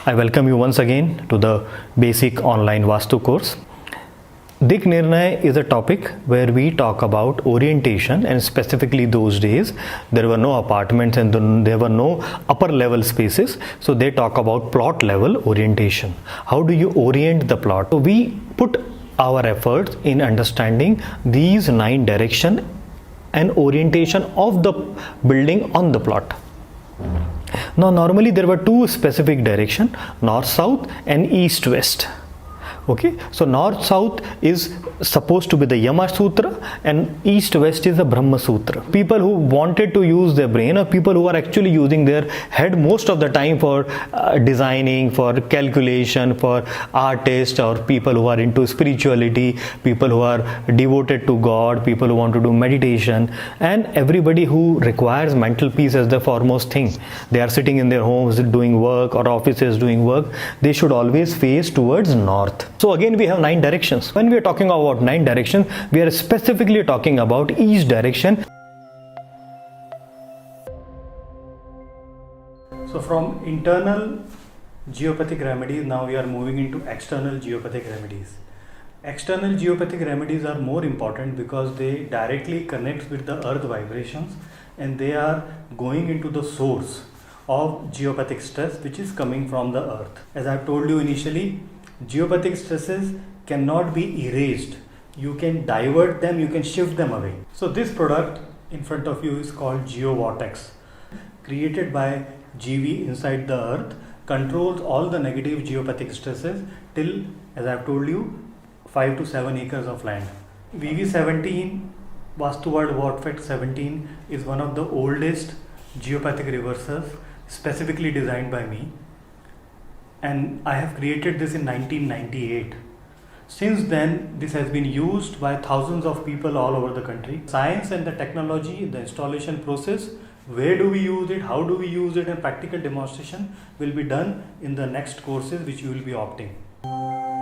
I welcome you once again to the basic online Vastu course. Dik Nirnay is a topic where we talk about orientation, and specifically those days there were no apartments and there were no upper level spaces, so they talk about plot level orientation. How do you orient the plot? So we put our efforts in understanding these 9 directions and orientation of the building on the plot. Now normally there were 2 specific directions, north south and east west. Okay, so north south is supposed to be the Yama Sutra and east west is the Brahma Sutra. People who wanted to use their brain, or people who are actually using their head most of the time for designing, for calculation, for artists, or people who are into spirituality, people who are devoted to God, people who want to do meditation, and everybody who requires mental peace as the foremost thing. They are sitting in their homes doing work or offices doing work. They should always face towards north. So again we have 9 directions. When we are talking about 9 directions, we are specifically talking about each direction. So from internal geopathic remedies, now we are moving into external geopathic remedies. External geopathic remedies are more important because they directly connect with the earth vibrations and they are going into the source of geopathic stress which is coming from the earth. As I have told you initially, geopathic stresses cannot be erased. You can divert them, you can shift them away. So this product in front of you is called GeoVortex, created by GV inside the earth, controls all the negative geopathic stresses till, as I have told you, 5 to 7 acres of land. VV17 Vastuworld Vortex 17 is one of the oldest geopathic reversers specifically designed by me, and I have created this in 1998. Since then, this has been used by thousands of people all over the country. Science and the technology, the installation process, where do we use it, how do we use it, and practical demonstration will be done in the next courses which you will be opting.